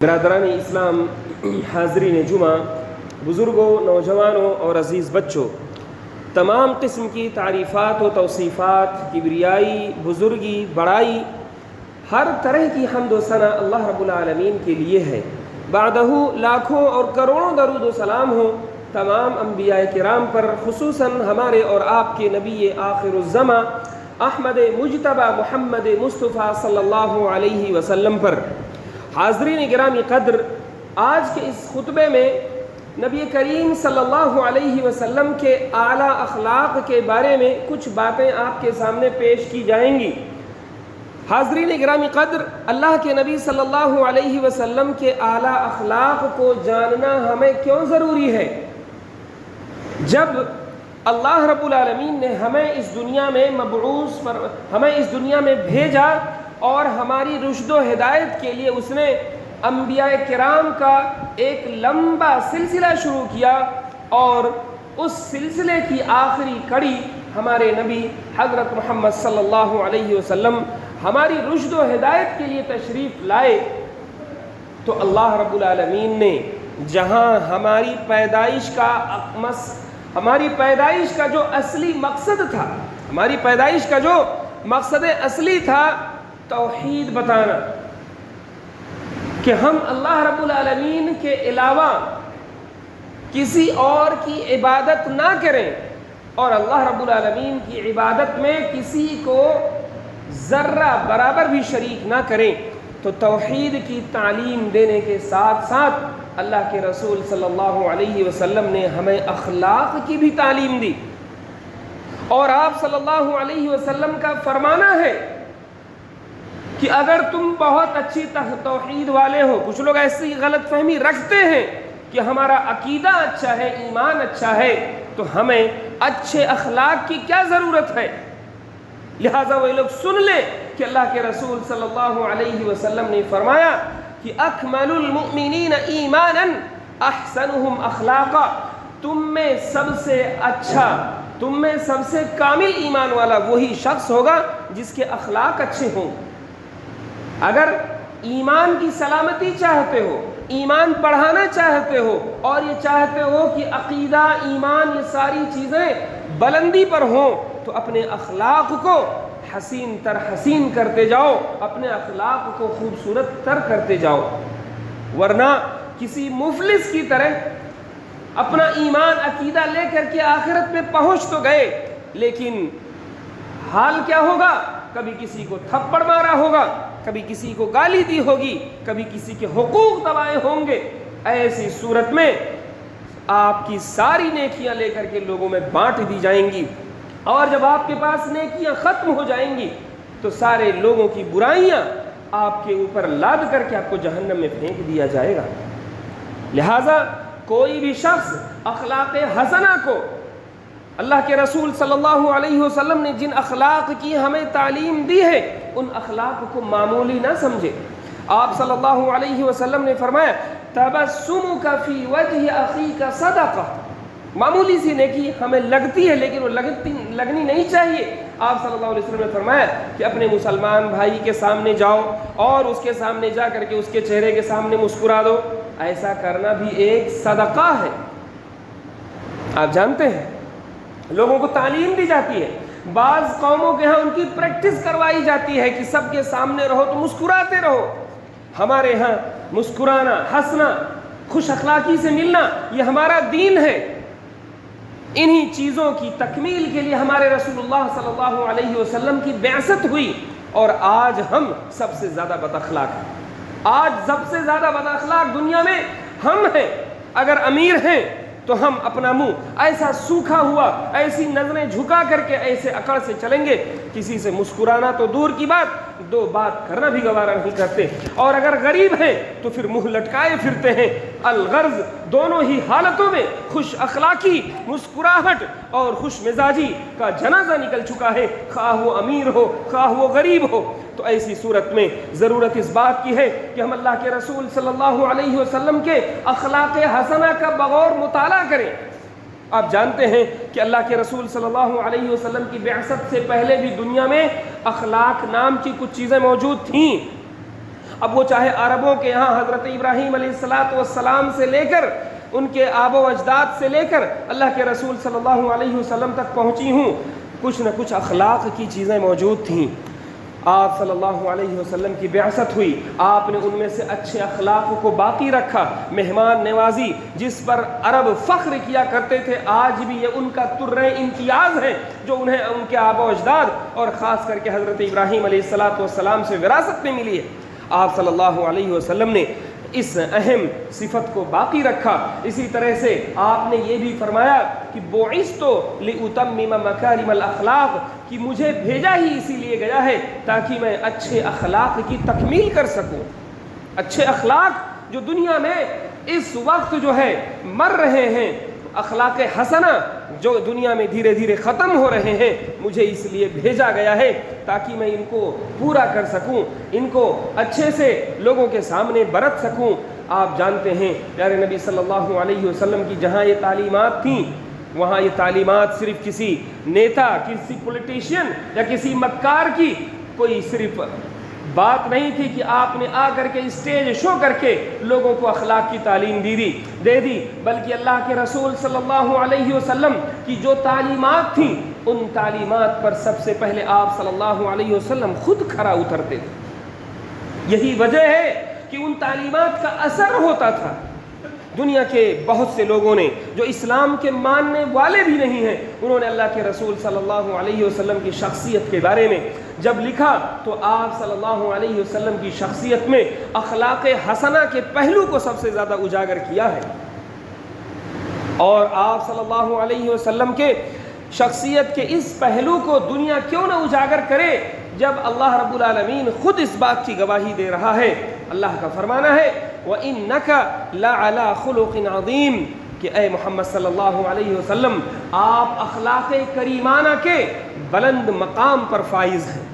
برادران اسلام، حاضرین جمعہ، بزرگوں، نوجوانوں اور عزیز بچوں، تمام قسم کی تعریفات و توصیفات، کبریائی، بزرگی، بڑائی، ہر طرح کی حمد و ثنا اللہ رب العالمین کے لیے ہے۔ بعدہ لاکھوں اور کروڑوں درود و سلام ہو تمام انبیاء کرام پر، خصوصاً ہمارے اور آپ کے نبی آخر الزماں احمد مجتبیٰ محمد مصطفیٰ صلی اللہ علیہ وسلم پر۔ حاضرین گرامی قدر، آج کے اس خطبے میں نبی کریم صلی اللہ علیہ وسلم کے اعلیٰ اخلاق کے بارے میں کچھ باتیں آپ کے سامنے پیش کی جائیں گی۔ حاضرین گرامی قدر، اللہ کے نبی صلی اللہ علیہ وسلم کے اعلیٰ اخلاق کو جاننا ہمیں کیوں ضروری ہے؟ جب اللہ رب العالمین نے ہمیں اس دنیا میں ہمیں اس دنیا میں بھیجا اور ہماری رشد و ہدایت کے لیے اس نے انبیاء کرام کا ایک لمبا سلسلہ شروع کیا، اور اس سلسلے کی آخری کڑی ہمارے نبی حضرت محمد صلی اللہ علیہ وسلم ہماری رشد و ہدایت کے لیے تشریف لائے۔ تو اللہ رب العالمین نے جہاں ہماری پیدائش کا جو اصلی مقصد تھا، ہماری پیدائش کا جو مقصد اصلی تھا توحید بتانا، کہ ہم اللہ رب العالمین کے علاوہ کسی اور کی عبادت نہ کریں، اور اللہ رب العالمین کی عبادت میں کسی کو ذرہ برابر بھی شریک نہ کریں، تو توحید کی تعلیم دینے کے ساتھ ساتھ اللہ کے رسول صلی اللہ علیہ وسلم نے ہمیں اخلاق کی بھی تعلیم دی۔ اور آپ صلی اللہ علیہ وسلم کا فرمانا ہے کہ اگر تم بہت اچھی توحید والے ہو، کچھ لوگ ایسی غلط فہمی رکھتے ہیں کہ ہمارا عقیدہ اچھا ہے، ایمان اچھا ہے، تو ہمیں اچھے اخلاق کی کیا ضرورت ہے؟ لہٰذا وہ لوگ سن لیں کہ اللہ کے رسول صلی اللہ علیہ وسلم نے فرمایا کہ اکمل المؤمنین ایمانا احسنہم اخلاقا، تم میں سب سے اچھا، تم میں سب سے کامل ایمان والا وہی شخص ہوگا جس کے اخلاق اچھے ہوں۔ اگر ایمان کی سلامتی چاہتے ہو، ایمان بڑھانا چاہتے ہو، اور یہ چاہتے ہو کہ عقیدہ، ایمان، یہ ساری چیزیں بلندی پر ہوں، تو اپنے اخلاق کو حسین تر حسین کرتے جاؤ، اپنے اخلاق کو خوبصورت تر کرتے جاؤ، ورنہ کسی مفلس کی طرح اپنا ایمان، عقیدہ لے کر کے آخرت میں پہنچ تو گئے، لیکن حال کیا ہوگا؟ کبھی کسی کو تھپڑ مارا ہوگا، کبھی کسی کو گالی دی ہوگی، کبھی کسی کے حقوق دبائے ہوں گے۔ ایسی صورت میں آپ کی ساری نیکیاں لے کر کے لوگوں میں بانٹ دی جائیں گی، اور جب آپ کے پاس نیکیاں ختم ہو جائیں گی تو سارے لوگوں کی برائیاں آپ کے اوپر لاد کر کے آپ کو جہنم میں پھینک دیا جائے گا۔ لہٰذا کوئی بھی شخص اخلاق حسنہ کو، اللہ کے رسول صلی اللہ علیہ وسلم نے جن اخلاق کی ہمیں تعلیم دی ہے، ان اخلاق کو معمولی نہ سمجھے۔ آپ صلی اللہ علیہ وسلم نے فرمایا تبسمک فی وجہ اخیک صدقہ، معمولی سی نیکی ہمیں لگتی ہے لیکن وہ لگنی نہیں چاہیے۔ آپ صلی اللہ علیہ وسلم نے فرمایا کہ اپنے مسلمان بھائی کے سامنے جاؤ اور اس کے سامنے جا کر کے اس کے چہرے کے سامنے مسکرا دو، ایسا کرنا بھی ایک صدقہ ہے۔ آپ جانتے ہیں لوگوں کو تعلیم دی جاتی ہے، بعض قوموں کے ہاں ان کی پریکٹس کروائی جاتی ہے کہ سب کے سامنے رہو تو مسکراتے رہو۔ ہمارے ہاں مسکرانا، ہنسنا، خوش اخلاقی سے ملنا، یہ ہمارا دین ہے۔ انہی چیزوں کی تکمیل کے لیے ہمارے رسول اللہ صلی اللہ علیہ وسلم کی بعثت ہوئی، اور آج ہم سب سے زیادہ بد اخلاق ہیں۔ آج سب سے زیادہ بد اخلاق دنیا میں ہم ہیں۔ اگر امیر ہیں تو ہم اپنا منہ ایسا سوکھا ہوا، ایسی نظریں جھکا کر کے ایسے اکڑ سے چلیں گے، کسی سے مسکرانا تو دور کی بات، دو بات کرنا بھی گوارا نہیں کرتے۔ اور اگر غریب ہیں تو پھر منہ لٹکائے پھرتے ہیں۔ الغرض دونوں ہی حالتوں میں خوش اخلاقی، مسکراہٹ اور خوش مزاجی کا جنازہ نکل چکا ہے، خواہ وہ امیر ہو خواہ وہ غریب ہو۔ تو ایسی صورت میں ضرورت اس بات کی ہے کہ ہم اللہ کے رسول صلی اللہ علیہ وسلم کے اخلاق حسنہ کا بغور مطالعہ کریں۔ آپ جانتے ہیں کہ اللہ کے رسول صلی اللہ علیہ وسلم کی بعثت سے پہلے بھی دنیا میں اخلاق نام کی کچھ چیزیں موجود تھیں، اب وہ چاہے عربوں کے یہاں حضرت ابراہیم علیہ السلام سے لے کر ان کے آب و اجداد سے لے کر اللہ کے رسول صلی اللہ علیہ وسلم تک پہنچی ہوں، کچھ نہ کچھ اخلاق کی چیزیں موجود تھیں۔ آپ صلی اللہ علیہ وسلم کی بعثت ہوئی، آپ نے ان میں سے اچھے اخلاق کو باقی رکھا۔ مہمان نوازی جس پر عرب فخر کیا کرتے تھے، آج بھی یہ ان کا ترہ امتیاز ہے جو انہیں ان کے آبا و اجداد اور خاص کر کے حضرت ابراہیم علیہ السلام سے وراثت میں ملی ہے۔ آپ صلی اللہ علیہ وسلم نے اس اہم صفت کو باقی رکھا۔ اسی طرح سے آپ نے یہ بھی فرمایا کہ بعثت لأتمم مکارم الاخلاق، کہ مجھے بھیجا ہی اسی لیے گیا ہے تاکہ میں اچھے اخلاق کی تکمیل کر سکوں۔ اچھے اخلاق جو دنیا میں اس وقت جو ہے مر رہے ہیں، اخلاق حسنہ جو دنیا میں دھیرے دھیرے ختم ہو رہے ہیں، مجھے اس لیے بھیجا گیا ہے تاکہ میں ان کو پورا کر سکوں، ان کو اچھے سے لوگوں کے سامنے برت سکوں۔ آپ جانتے ہیں پیارے نبی صلی اللہ علیہ وسلم کی جہاں یہ تعلیمات تھیں، وہاں یہ تعلیمات صرف کسی نیتا، کسی پولیٹیشین یا کسی مکار کی کوئی صرف بات نہیں تھی کہ آپ نے آ کر کے اسٹیج شو کر کے لوگوں کو اخلاق کی تعلیم دے دی، بلکہ اللہ کے رسول صلی اللہ علیہ وسلم کی جو تعلیمات تھیں، ان تعلیمات پر سب سے پہلے آپ صلی اللہ علیہ وسلم خود کھرا اترتے تھے۔ یہی وجہ ہے کہ ان تعلیمات کا اثر ہوتا تھا۔ دنیا کے بہت سے لوگوں نے جو اسلام کے ماننے والے بھی نہیں ہیں، انہوں نے اللہ کے رسول صلی اللہ علیہ وسلم کی شخصیت کے بارے میں جب لکھا تو آپ صلی اللہ علیہ وسلم کی شخصیت میں اخلاق حسنہ کے پہلو کو سب سے زیادہ اجاگر کیا ہے۔ اور آپ صلی اللہ علیہ وسلم کے شخصیت کے اس پہلو کو دنیا کیوں نہ اجاگر کرے جب اللہ رب العالمین خود اس بات کی گواہی دے رہا ہے۔ اللہ کا فرمانا ہے وَإِنَّكَ لَعَلَىٰ خُلُقٍ عَظِيمٍ، کہ اے محمد صلی اللہ علیہ وسلم آپ اخلاق کریمانہ کے بلند مقام پر فائز ہیں۔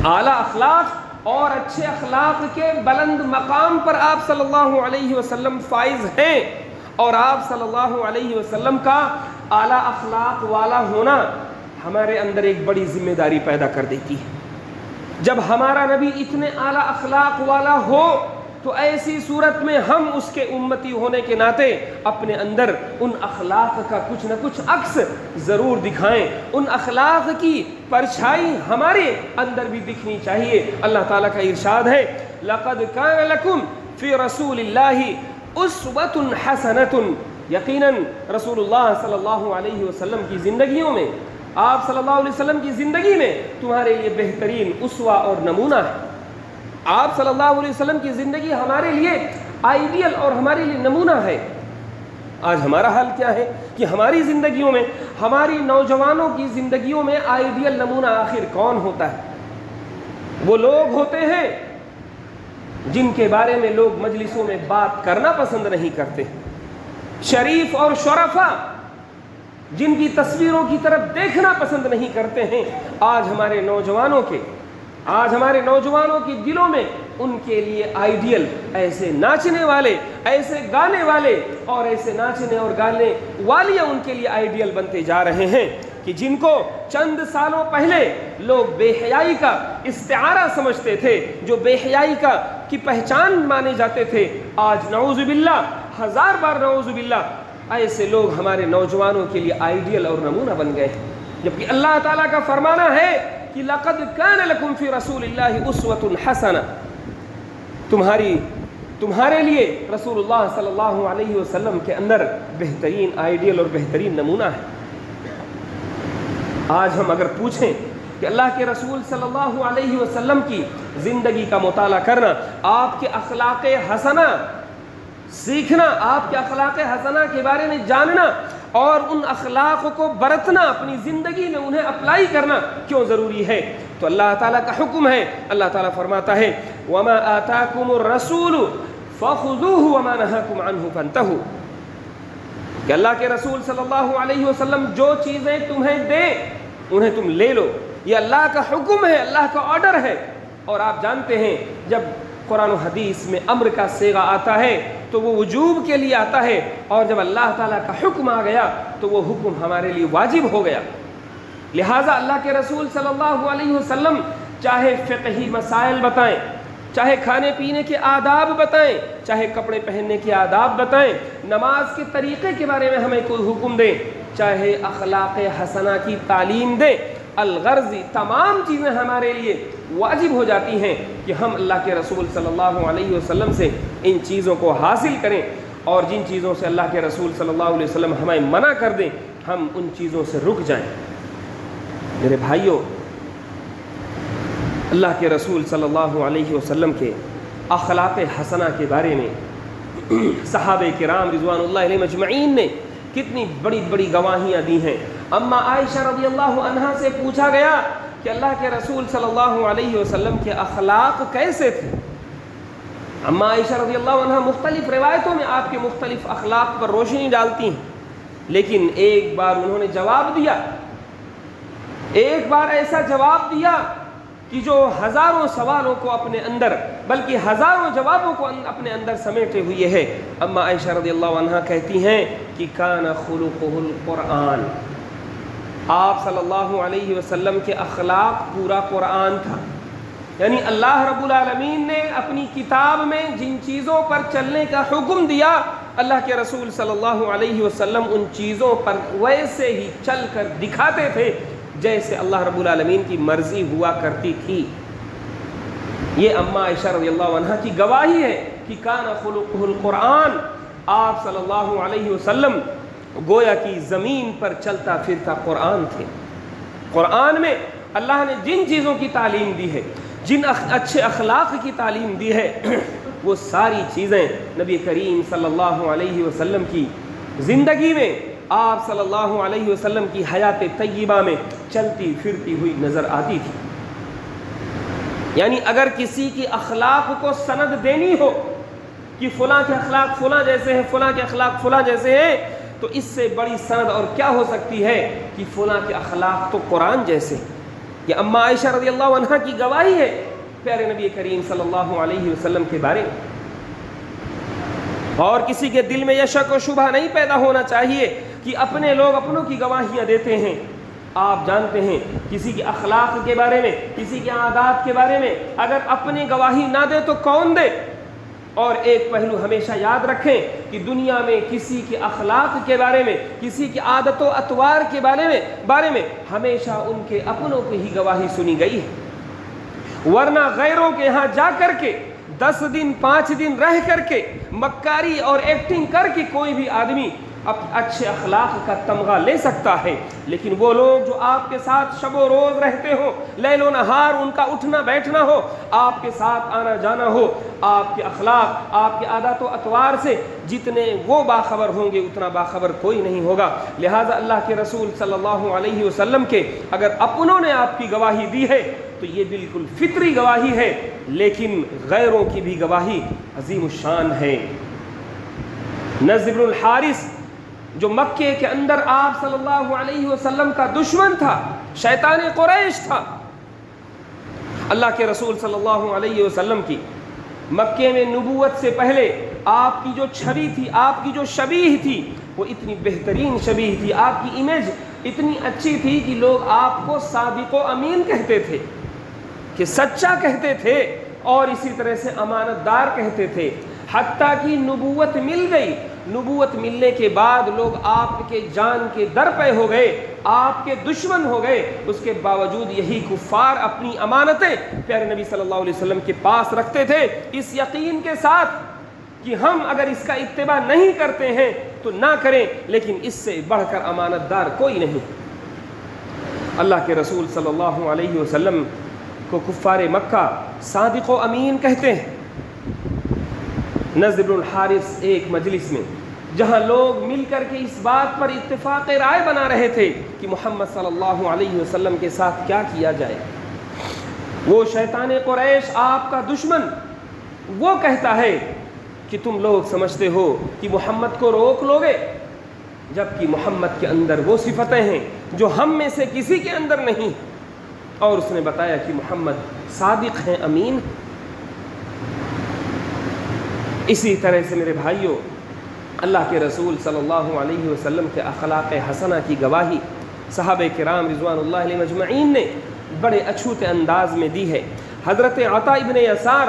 اعلیٰ اخلاق اور اچھے اخلاق کے بلند مقام پر آپ صلی اللہ علیہ وسلم فائز ہیں، اور آپ صلی اللہ علیہ وسلم کا اعلیٰ اخلاق والا ہونا ہمارے اندر ایک بڑی ذمہ داری پیدا کر دیتی ہے۔ جب ہمارا نبی اتنے اعلیٰ اخلاق والا ہو تو ایسی صورت میں ہم اس کے امتی ہونے کے ناطے اپنے اندر ان اخلاق کا کچھ نہ کچھ عکس ضرور دکھائیں، ان اخلاق کی پرچھائی ہمارے اندر بھی دکھنی چاہیے۔ اللہ تعالیٰ کا ارشاد ہے لَقَدْ كَانَ لَكُمْ فِي رَسُولِ اللَّهِ أُسْوَةٌ حَسَنَةٌ، یقیناً رسول اللہ صلی اللہ علیہ وسلم کی زندگیوں میں، آپ صلی اللہ علیہ وسلم کی زندگی میں تمہارے لیے بہترین اسوہ اور نمونہ ہے۔ آپ صلی اللہ علیہ وسلم کی زندگی ہمارے لیے آئیڈیل اور ہمارے لیے نمونہ ہے۔ آج ہمارا حال کیا ہے کہ ہماری زندگیوں میں، ہماری نوجوانوں کی زندگیوں میں آئیڈیل نمونہ آخر کون ہوتا ہے؟ وہ لوگ ہوتے ہیں جن کے بارے میں لوگ مجلسوں میں بات کرنا پسند نہیں کرتے، شریف اور شرفا جن کی تصویروں کی طرف دیکھنا پسند نہیں کرتے ہیں۔ آج ہمارے نوجوانوں کی دلوں میں ان کے لیے آئیڈیل ایسے ناچنے والے، ایسے گانے والے اور ایسے ناچنے اور گانے والیاں ان کے لیے آئیڈیل بنتے جا رہے ہیں کہ جن کو چند سالوں پہلے لوگ بے حیائی کا استعارہ سمجھتے تھے، جو بے حیائی کی پہچان مانے جاتے تھے، آج نعوذ باللہ، ہزار بار نعوذ باللہ، ایسے لوگ ہمارے نوجوانوں کے لیے آئیڈیل اور نمونہ بن گئے ہیں۔ جبکہ اللہ تعالیٰ کا فرمانا ہے کہ لَقَدْ كَانَ لَكُمْ فِي رَسُولِ اللَّهِ أُسْوَةٌ حَسَنَةٌ، تمہارے لیے رسول اللہ صلی اللہ علیہ وسلم کے اندر بہترین آئیڈیل اور بہترین نمونہ ہے۔ آج ہم اگر پوچھیں کہ اللہ کے رسول صلی اللہ علیہ وسلم کی زندگی کا مطالعہ کرنا، آپ کے اخلاق حسنہ سیکھنا، آپ کے اخلاق حسنہ کے بارے میں جاننا اور ان اخلاق کو برتنا، اپنی زندگی میں انہیں اپلائی کرنا کیوں ضروری ہے؟ تو اللہ تعالیٰ کا حکم ہے۔ اللہ تعالیٰ فرماتا ہے وَمَا آتَاكُمُ الرَّسُولُ فَخُذُوهُ وَمَا نَهَاكُمْ عَنْهُ فَانْتَهُوا، کہ اللہ کے رسول صلی اللہ علیہ وسلم جو چیزیں تمہیں دیں انہیں تم لے لو، یہ اللہ کا حکم ہے، اللہ کا آرڈر ہے۔ اور آپ جانتے ہیں جب قرآن و حدیث میں امر کا صیغہ آتا ہے تو وہ وجوب کے لیے آتا ہے، اور جب اللہ تعالیٰ کا حکم آ گیا تو وہ حکم ہمارے لیے واجب ہو گیا۔ لہٰذا اللہ کے رسول صلی اللہ علیہ وسلم چاہے فقہی مسائل بتائیں، چاہے کھانے پینے کے آداب بتائیں، چاہے کپڑے پہننے کے آداب بتائیں، نماز کے طریقے کے بارے میں ہمیں کوئی حکم دیں، چاہے اخلاق حسنہ کی تعلیم دیں، الغرض تمام چیزیں ہمارے لیے واجب ہو جاتی ہیں کہ ہم اللہ کے رسول صلی اللہ علیہ وسلم سے ان چیزوں کو حاصل کریں، اور جن چیزوں سے اللہ کے رسول صلی اللہ علیہ وسلم ہمیں منع کر دیں ہم ان چیزوں سے رک جائیں۔ میرے بھائیوں، اللہ کے رسول صلی اللہ علیہ وسلم کے اخلاق حسنہ کے بارے میں صحابہ کرام رضوان اللہ علیہم اجمعین نے کتنی بڑی بڑی گواہیاں دی ہیں۔ اما عائشہ رضی اللہ عنہا سے پوچھا گیا کہ اللہ کے رسول صلی اللہ علیہ وسلم کے اخلاق کیسے تھے؟ اما عائشہ رضی اللہ عنہا مختلف روایتوں میں آپ کے مختلف اخلاق پر روشنی ڈالتی ہیں، لیکن ایک بار انہوں نے جواب دیا، ایک بار ایسا جواب دیا کہ جو ہزاروں سوالوں کو اپنے اندر، بلکہ ہزاروں جوابوں کو اپنے اندر سمیٹے ہوئے ہے۔ اما عائشہ رضی اللہ عنہا کہتی ہیں کہ کان خلقہ القرآن، آپ صلی اللہ علیہ وسلم کے اخلاق پورا قرآن تھا، یعنی اللہ رب العالمین نے اپنی کتاب میں جن چیزوں پر چلنے کا حکم دیا، اللہ کے رسول صلی اللہ علیہ وسلم ان چیزوں پر ویسے ہی چل کر دکھاتے تھے جیسے اللہ رب العالمین کی مرضی ہوا کرتی تھی۔ یہ اما عائشہ رضی اللہ عنہا کی گواہی ہے کہ کان خلقہ القرآن، آپ صلی اللہ علیہ وسلم گویا کی زمین پر چلتا پھرتا قرآن تھے۔ قرآن میں اللہ نے جن چیزوں کی تعلیم دی ہے، جن اچھے اخلاق کی تعلیم دی ہے، وہ ساری چیزیں نبی کریم صلی اللہ علیہ وسلم کی زندگی میں، آپ صلی اللہ علیہ وسلم کی حیات طیبہ میں چلتی پھرتی ہوئی نظر آتی تھی۔ یعنی اگر کسی کی اخلاق کو سند دینی ہو کہ فلاں کے اخلاق فلاں جیسے ہیں، فلاں کے اخلاق فلاں جیسے ہیں، تو اس سے بڑی سند اور کیا ہو سکتی ہے کہ فلاں کے اخلاق تو قرآن جیسے۔ یہ اما عائشہ رضی اللہ عنہا کی گواہی ہے پیارے نبی کریم صلی اللہ علیہ وسلم کے بارے میں، اور کسی کے دل میں یہ شک و شبہ نہیں پیدا ہونا چاہیے کہ اپنے لوگ اپنوں کی گواہیاں دیتے ہیں۔ آپ جانتے ہیں کسی کے اخلاق کے بارے میں، کسی کے عادات کے بارے میں اگر اپنی گواہی نہ دے تو کون دے؟ اور ایک پہلو ہمیشہ یاد رکھیں کہ دنیا میں کسی کے اخلاق کے بارے میں، کسی کی عادت و اطوار کے بارے میں ہمیشہ ان کے اپنوں کی ہی گواہی سنی گئی ہے، ورنہ غیروں کے ہاں جا کر کے 10 دن 5 دن رہ کر کے مکاری اور ایکٹنگ کر کے کوئی بھی آدمی اچھے اخلاق کا تمغہ لے سکتا ہے، لیکن وہ لوگ جو آپ کے ساتھ شب و روز رہتے ہو، لیل و نہار ان کا اٹھنا بیٹھنا ہو، آپ کے ساتھ آنا جانا ہو، آپ کے اخلاق، آپ کے عادات و اطوار سے جتنے وہ باخبر ہوں گے اتنا باخبر کوئی نہیں ہوگا۔ لہٰذا اللہ کے رسول صلی اللہ علیہ وسلم کے اگر اپنوں نے آپ کی گواہی دی ہے تو یہ بالکل فطری گواہی ہے، لیکن غیروں کی بھی گواہی عظیم الشان ہے۔ نضر بن الحارث جو مکے کے اندر آپ صلی اللہ علیہ وسلم کا دشمن تھا، شیطان قریش تھا، اللہ کے رسول صلی اللہ علیہ وسلم کی مکے میں نبوت سے پہلے آپ کی جو چھوی تھی، آپ کی جو شبیہ تھی، وہ اتنی بہترین شبیہ تھی، آپ کی امیج اتنی اچھی تھی کہ لوگ آپ کو صادق و امین کہتے تھے، کہ سچا کہتے تھے، اور اسی طرح سے امانت دار کہتے تھے۔ حتیٰ کہ نبوت مل گئی، نبوت ملنے کے بعد لوگ آپ کے جان کے در پہ ہو گئے، آپ کے دشمن ہو گئے، اس کے باوجود یہی کفار اپنی امانتیں پیارے نبی صلی اللہ علیہ وسلم کے پاس رکھتے تھے، اس یقین کے ساتھ کہ ہم اگر اس کا اتباع نہیں کرتے ہیں تو نہ کریں، لیکن اس سے بڑھ کر امانت دار کوئی نہیں۔ اللہ کے رسول صلی اللہ علیہ وسلم کو کفار مکہ صادق و امین کہتے ہیں۔ نضر بن الحارث ایک مجلس میں جہاں لوگ مل کر کے اس بات پر اتفاق رائے بنا رہے تھے کہ محمد صلی اللہ علیہ وسلم کے ساتھ کیا کیا جائے، وہ شیطان قریش آپ کا دشمن وہ کہتا ہے کہ تم لوگ سمجھتے ہو کہ محمد کو روک لوگے، جبکہ محمد کے اندر وہ صفتیں ہیں جو ہم میں سے کسی کے اندر نہیں، اور اس نے بتایا کہ محمد صادق ہیں، امین۔ اسی طرح سے میرے بھائیوں، اللہ کے رسول صلی اللہ علیہ وسلم کے اخلاق حسنہ کی گواہی صحابہ کرام رضوان اللہ علیہم اجمعین نے بڑے اچھوتے انداز میں دی ہے۔ حضرت عطا ابن یسار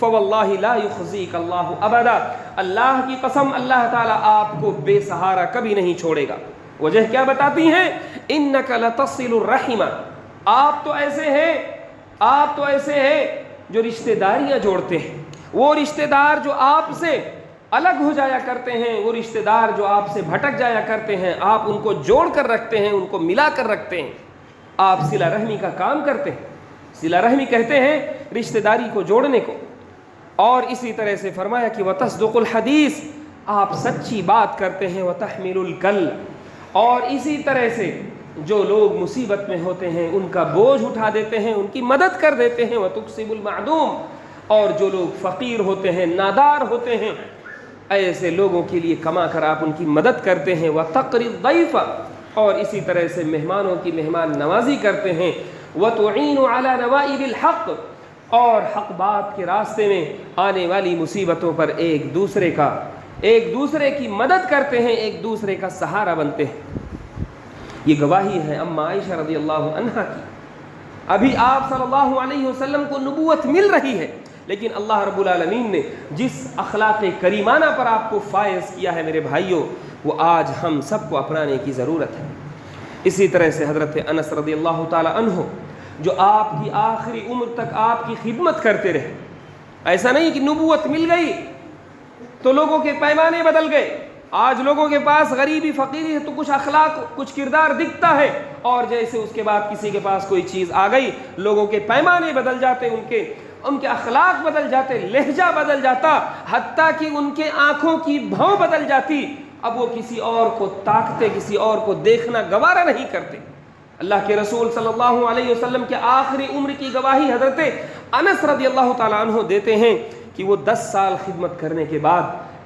فواللہ لا یخزیک اللہ ابدا، اللہ کی قسم اللہ تعالیٰ آپ کو بے سہارا کبھی نہیں چھوڑے گا۔ وجہ کیا بتاتی ہیں؟ انک لتصل الرحم، آپ تو ایسے ہیں جو رشتہ داریاں جوڑتے ہیں۔ وہ رشتہ دار جو آپ سے الگ ہو جایا کرتے ہیں، وہ رشتہ دار جو آپ سے بھٹک جایا کرتے ہیں، آپ ان کو جوڑ کر رکھتے ہیں، ان کو ملا کر رکھتے ہیں، آپ صلہ رحمی کا کام کرتے ہیں۔ صلہ رحمی کہتے ہیں رشتہ داری کو جوڑنے کو۔ اور اسی طرح سے فرمایا کہ وتصدق الحدیث، آپ سچی بات کرتے ہیں، وتحمل الکل، اور اسی طرح سے جو لوگ مصیبت میں ہوتے ہیں ان کا بوجھ اٹھا دیتے ہیں، ان کی مدد کر دیتے ہیں، وتکسب المعدوم، اور جو لوگ فقیر ہوتے ہیں، نادار ہوتے ہیں، ایسے لوگوں کے لیے کما کر آپ ان کی مدد کرتے ہیں، وتقری الضیف، اور اسی طرح سے مہمانوں کی مہمان نوازی کرتے ہیں، وتعین علی نوائب الحق، اور حق بات کے راستے میں آنے والی مصیبتوں پر ایک دوسرے کی مدد کرتے ہیں، ایک دوسرے کا سہارا بنتے ہیں۔ یہ گواہی ہے اما عائشہ رضی اللہ عنہا کی۔ ابھی آپ صلی اللہ علیہ وسلم کو نبوت مل رہی ہے، لیکن اللہ رب العالمین نے جس اخلاق کریمانہ پر آپ کو فائز کیا ہے میرے بھائیوں، وہ آج ہم سب کو اپنانے کی ضرورت ہے۔ اسی طرح سے حضرت انس رضی اللہ تعالی عنہ، جو آپ کی آخری عمر تک آپ کی خدمت کرتے رہے، ایسا نہیں کہ نبوت مل گئی تو لوگوں کے پیمانے بدل گئے۔ آج لوگوں کے پاس غریبی فقیری ہے تو کچھ اخلاق کچھ کردار دکھتا ہے، اور جیسے اس کے بعد کسی کے پاس کوئی چیز آ گئی لوگوں کے پیمانے بدل جاتے، ان کے اخلاق بدل جاتے، لہجہ بدل جاتا، حتیٰ کہ ان کے آنکھوں کی بھاؤں بدل جاتی۔ اب وہ کسی اور کو تاکتے، کسی اور کو دیکھنا گوارا نہیں کرتے۔ اللہ کے رسول صلی اللہ علیہ وسلم کے آخری عمر کی گواہی حضرت انس رضی اللہ تعالیٰ عنہ دیتے ہیں کہ وہ 10 سال خدمت کرنے کے بعد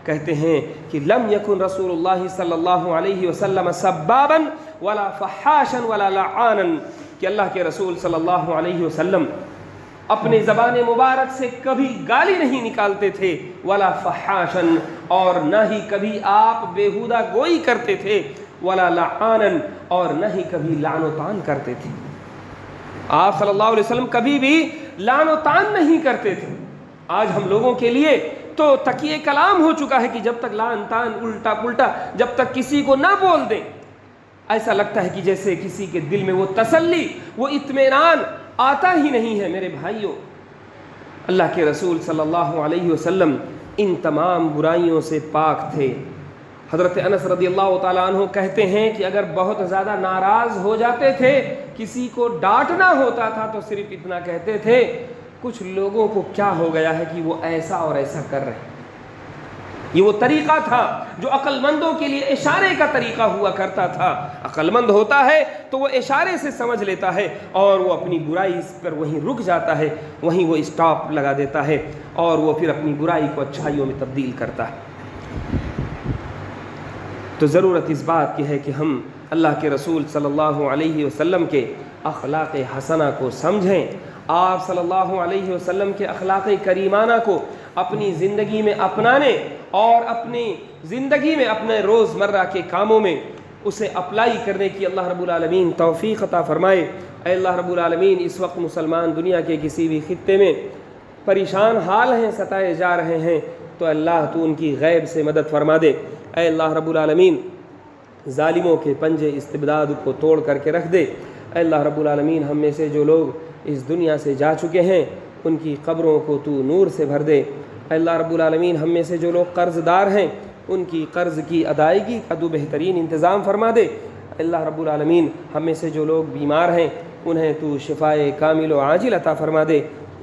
کہتے ہیں کہ لم یکن رسول اللہ صلی اللہ علیہ وسلم سبابا ولا فحاشا ولا لعانا، کہ اللہ کے رسول صلی اللہ علیہ وسلم اپنے زبان مبارک سے کبھی گالی نہیں نکالتے تھے، ولا فحاشا، اور نہ ہی کبھی آپ بیہودہ گوئی کرتے تھے، ولا لعانا، اور نہ ہی کبھی لعن و طعن کرتے تھے۔ آپ صلی اللہ علیہ وسلم کبھی بھی لعن و طعن نہیں کرتے تھے۔ آج ہم لوگوں کے لیے تو تکیے کلام ہو چکا ہے کہ جب تک لعن طعن الٹا پلٹا جب تک کسی کو نہ بول دیں، ایسا لگتا ہے کہ جیسے کسی کے دل میں وہ تسلی، وہ اطمینان آتا ہی نہیں ہے۔ میرے بھائیوں، اللہ کے رسول صلی اللہ علیہ وسلم ان تمام برائیوں سے پاک تھے۔ حضرت انس رضی اللہ تعالیٰ عنہ کہتے ہیں کہ اگر بہت زیادہ ناراض ہو جاتے تھے، کسی کو ڈانٹنا ہوتا تھا تو صرف اتنا کہتے تھے، کچھ لوگوں کو کیا ہو گیا ہے کہ وہ ایسا اور ایسا کر رہے ہیں۔ یہ وہ طریقہ تھا جو عقل مندوں کے لیے اشارے کا طریقہ ہوا کرتا تھا۔ عقل مند ہوتا ہے تو وہ اشارے سے سمجھ لیتا ہے، اور وہ اپنی برائی پر وہیں رک جاتا ہے، وہیں وہ اسٹاپ لگا دیتا ہے، اور وہ پھر اپنی برائی کو اچھائیوں میں تبدیل کرتا ہے۔ تو ضرورت اس بات کی ہے کہ ہم اللہ کے رسول صلی اللہ علیہ وسلم کے اخلاق حسنہ کو سمجھیں، آپ صلی اللہ علیہ وسلم کے اخلاق کریمانہ کو اپنی زندگی میں اپنانے، اور اپنی زندگی میں اپنے روزمرہ کے کاموں میں اسے اپلائی کرنے کی اللہ رب العالمین توفیق عطا فرمائے۔ اے اللہ رب العالمین، اس وقت مسلمان دنیا کے کسی بھی خطے میں پریشان حال ہیں، ستائے جا رہے ہیں، تو اللہ تو ان کی غیب سے مدد فرما دے۔ اے اللہ رب العالمین، ظالموں کے پنجے استبداد کو توڑ کر کے رکھ دے۔ اے اللہ رب العالمین، ہم میں سے جو لوگ اس دنیا سے جا چکے ہیں ان کی قبروں کو تو نور سے بھر دے۔ اے اللہ رب العالمین، ہم میں سے جو لوگ قرض دار ہیں ان کی قرض کی ادائیگی کا تو بہترین انتظام فرما دے۔ اے اللہ رب العالمین، ہم میں سے جو لوگ بیمار ہیں انہیں تو شفائے کامل و عاجل عطا فرما دے۔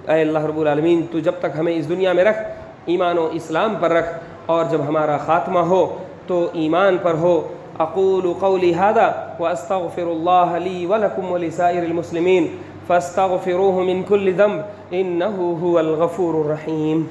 اے اللہ رب العالمین، تو جب تک ہمیں اس دنیا میں رکھ، ایمان و اسلام پر رکھ، اور جب ہمارا خاتمہ ہو تو ایمان پر ہو۔ اقول قولی ھذا واستغفر اللہ لی ولکم ولسائر المسلمین فاستغفروہ من کل ذنب انہ هو الغفور الرحیم۔